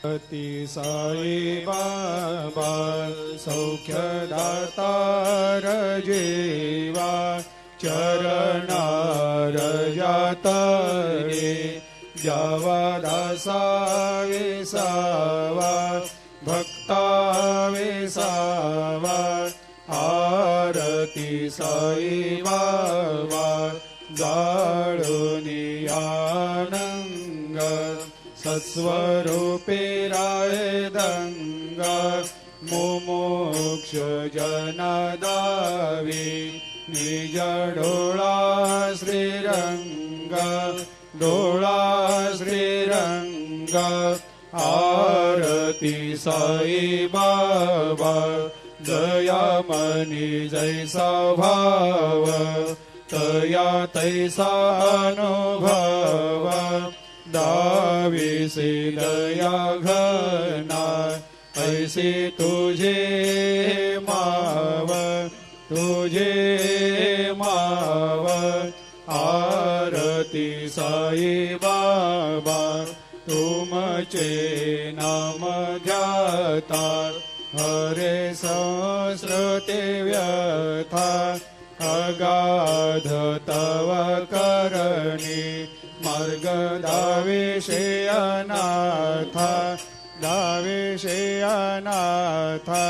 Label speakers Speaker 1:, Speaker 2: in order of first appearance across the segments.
Speaker 1: अति साई बाबा सौख्यदातार जीवा चरणार जातरे जावा दासा विसावा भक्ता विसावा आरती साई बाबा जाळुनी आनंग सत्स्वरूपे राय दंग मुमुक्ष जनदावी निज डोळा श्रीरंग डोळा श्रीरंग आरती साई बाबा दयामनी जैसा भाव तया तैसा अनुभव दाविसे दया घना ऐसे तुझे माव तुझे माव आरती साई बाबा तुमचे नाम ध्याता हरे संस्कृते व्यथा अगाध तव करणी मार्ग दाविषे अनाथा दाविषे अनाथा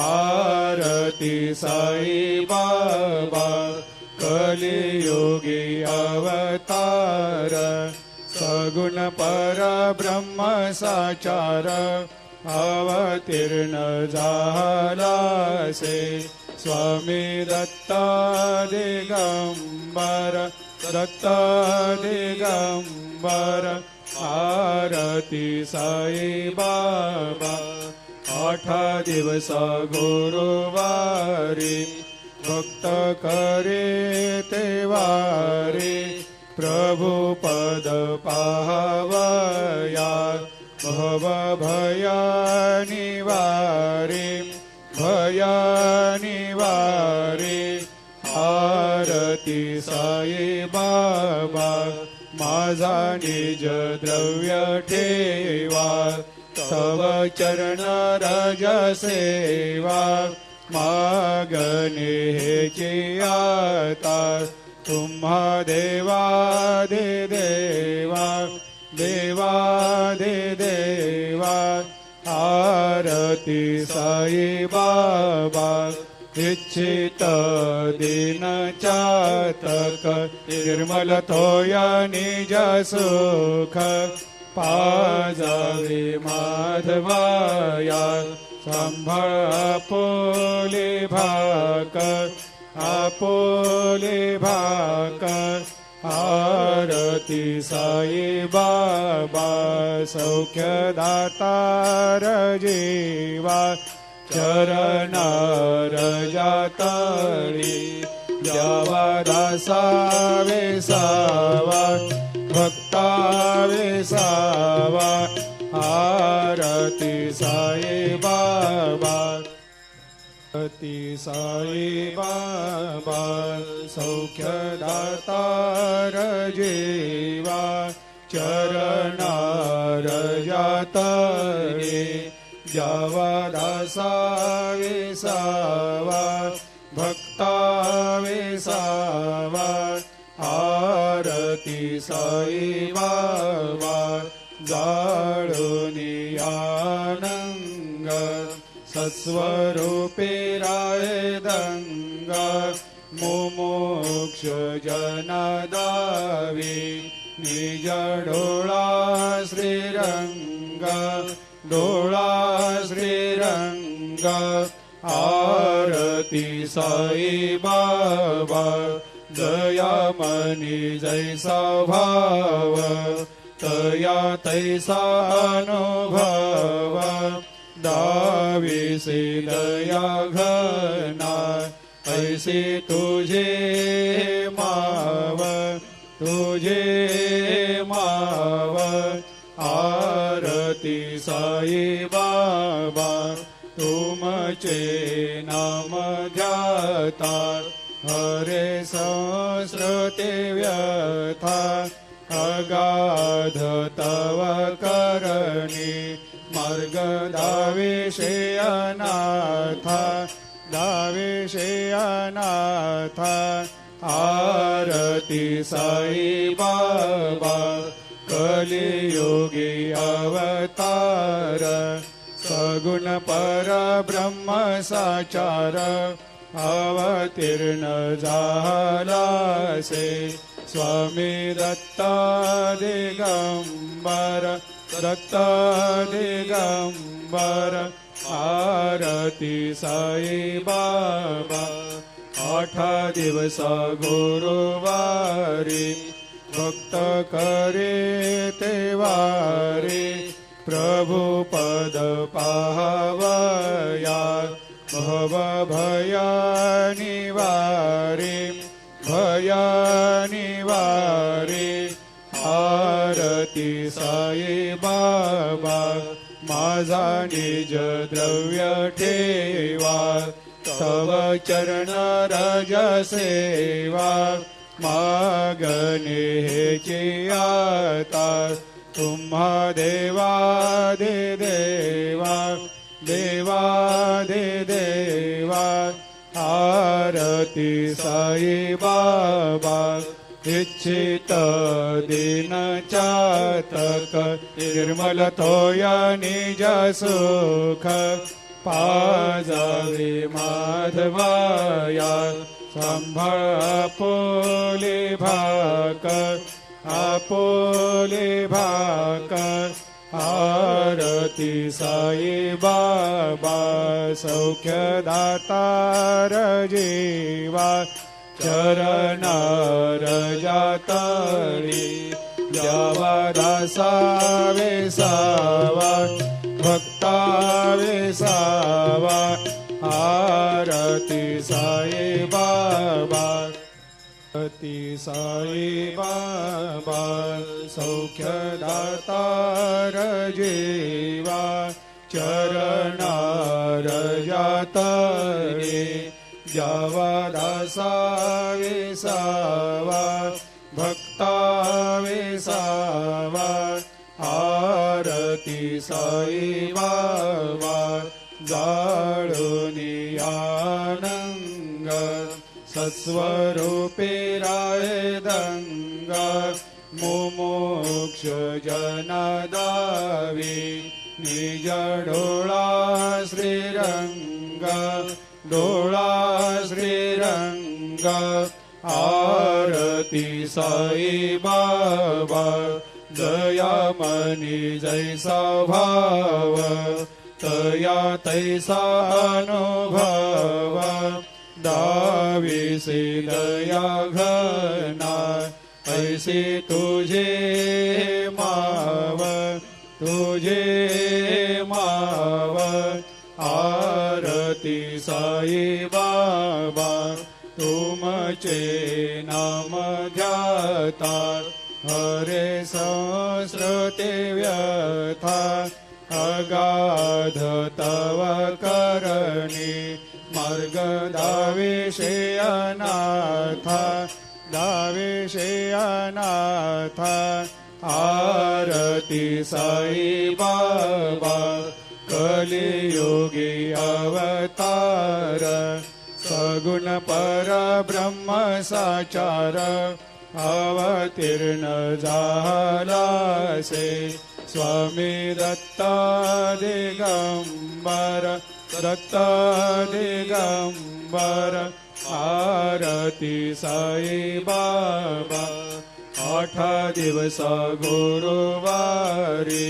Speaker 1: आरती साई बाबा कलियुगी अवतार सगुण परब्रह्म साचार अवतीर्ण झालासे स्वामी दत्ता दिगंबर दत्ता दिगंबर आरती साई बाबा 8 दिवस गुरुवारी भक्त करे तेवारी प्रभु पद पाहवया भव भया निवारी भया निवारी आरती साई बाबा माझा निज द्रव्य ठेवा तव चरण रज सेवा मागणे हेची आता तुम्हा देवादि देवा देवादि देवा आरती साई बाबा इच्छित दिन चातक निर्मल थोया निज सुख पाजावे माधवाया सांभाळ आपोले भाक आरती साई बाबा सौख्यदातार जीवा चरणार जातळी द्यावा दासा विसावा भक्ता विसावा आरती साई बाबा अति साई बाबा सौख्यदातार जीवा चरणार जातरे जावा दासा विसावा भक्ता विसावा आरती साई बाबा जाळुनी आनंग सत्स्वरूपे राय दंग मुमुक्ष जनदावी निज डोळा श्रीरंग डोळा श्रीरंग आरती साई बाबा दयामनी जैसा भाव तया तैसा अनुभव दाविसे दया घना ऐसे तुझे माव तुझे माव आरती साई बाबा तुमचे नाम ध्याता हरे संस्कृते व्यथा अगाध तव करणी मार्ग दाविषे अनाथा दाविषे अनाथा आरती साई बाबा कलियुगी अवतार सगुण परब्रह्म साचार अवतीर्ण झालासे स्वामी दत्ता दिगंबर दत्ता दिगंबर आरती साई बाबा 8 दिवस गुरुवारी भक्त करे तेवारी प्रभु पद पाहवया भव भया निवारी भया निवारी आरती साई बाबा माझा निज द्रव्य ठेवा तव चरण रज सेवा मागणे हेची आता तुम्हा देवा दे देवा देवा दे देवा आरती साई बाबा इच्छित दिन चातक निर्मल तोया निज सुख पाजावे माधवाया सांभाळ आपोले भाकर आरती साई बाबा सौख्य दातार जीवा चरणार जातळी द्यावा दासा वेसावा भक्ता वेसावा आरती साई बाबा आरती साई बाबा सौख्य दातार जीवा चरणार जातळी द्यावा दासा वेसावा भक्ता वेसावा आरती साई बाबा जाळूनी आनंग सस्वरूपे राय दंग मुमुक्ष जनदावी निज डोळा श्रीरंग डोळा श्रीरंग आरती साई बाबा दयामनी जैसा भाव तया तैसा अनुभव दाविसे दया घना ऐसे तुझे माव आरती साई बाबा तुमचे नाम ध्याता हरे सहस्रते व्यथा अगाध तव करणी मार्ग दाविषे अनाथा दाविषे अनाथा आरती साई बाबा कलियुगी अवतार सगुण परब्रह्म साचार अवतीर्ण झालासे स्वामी दत्ता दिगंबर दत्ता दिगंबर आरती साई बाबा 8 दिवस गुरुवारी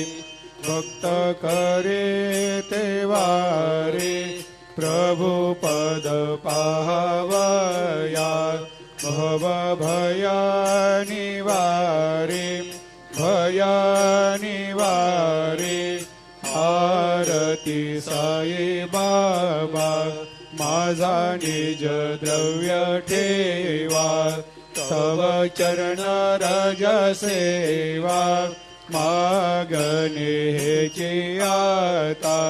Speaker 1: भक्त करे तेवारी प्रभु पद पाहवया भव भया निवारी भया निवारी आरती साई बाबा माझा निज द्रव्य ठेवा तव चरण रज सेवा मागणे हेची आता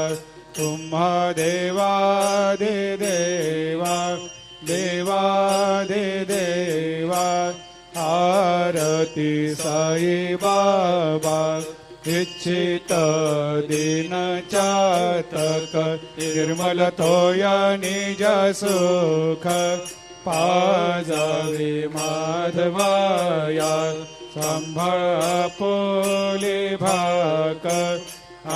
Speaker 1: तुम्हा देवा दे देवा देवा दे देवा आरती साई बाबा इच्छित दीन चातक निर्मल तोया निज सुख पाजावे माधवाया सांभाळ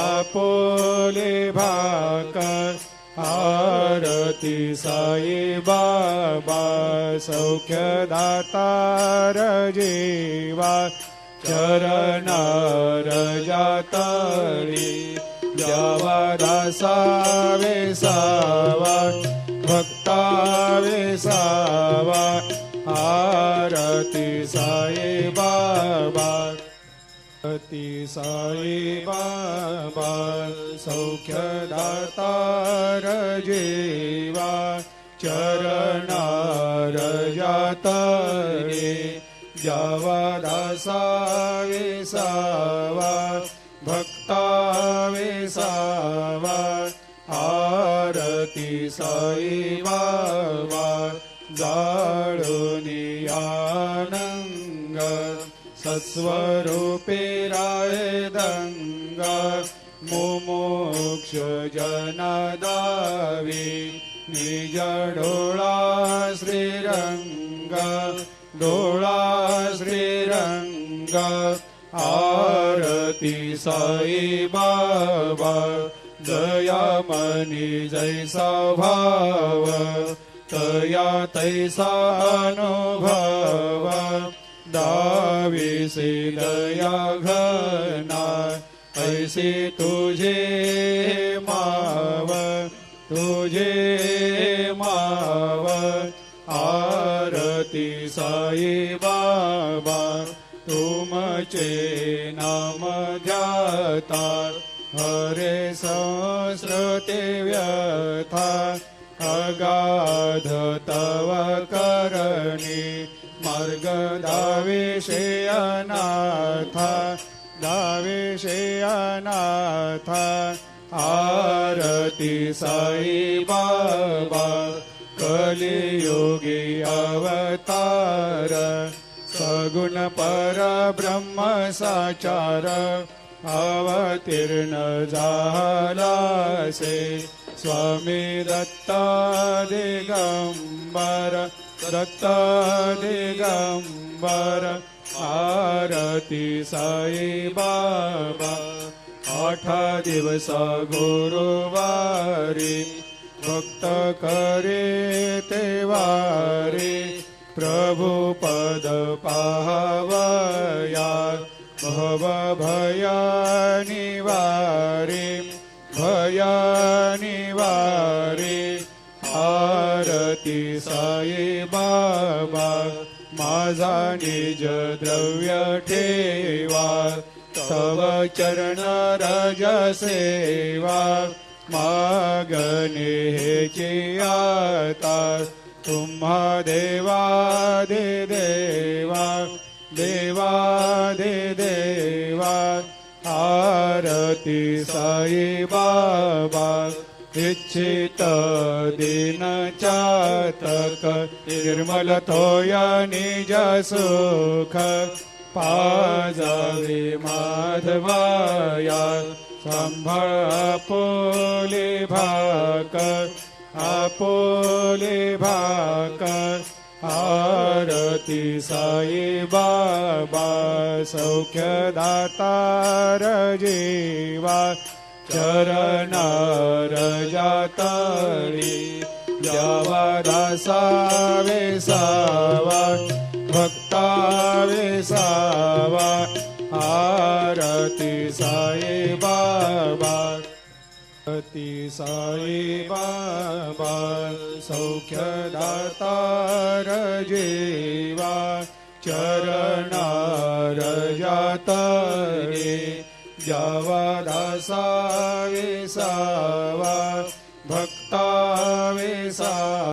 Speaker 1: आपोले भाकर आरती साई बाबा सौख्य दातार जीवा चरणार जातळी द्यावा दासा वेसावा भक्ता वेसावा आरती साई बाबा आरती साई बाबा सौख्य दातार जीवा चरणार जातळी द्यावा दासा वेसावा भक्ता वेसावा आरती साई बाबा जाळूनी आनंग सत्स्वरूपे राय दंग मुमुक्ष जनदावी निज डोळा श्रीरंग डोळा श्रीरंग आरती साई बाबा दयामनी जैसा भाव तया तैसा अनुभव दाविसे दया घना ऐसे तुझे माव आरती साई बाबा तुमचे नाम ध्याता हरे संस्कृते व्यथा अगाध तव करणी मार्ग दाविषे अनाथा आरती साई बाबा कलियुगी अवतार सगुण परब्रह्म साचार अवतीर्ण झालासे स्वामी दत्ता दिगंबर आरती साई बाबा 8 दिवस गुरुवारी भक्त करे ते वारी प्रभु पद पाहवया भव भया निवारी आरती साई बाबा माझा निज द्रव्य ठेवा तव चरण रज सेवा मागणे हेची आता तुम्हा देवा आरती साई बाबा इच्छित दीन चातक निर्मल तोया निज सुख पाजावे माधवाया सांभाळ आपोले भाकर आरती साई बाबा सौख्य दातार जीवा चरणार जातळी द्यावा दासा वेसावा भक्ता वेसावा आरती साई बाबा आरती साई बाबा सौख्य दातार जीवा चरणार जातळी द्यावा दासा वेसावा भक्ता वेसावा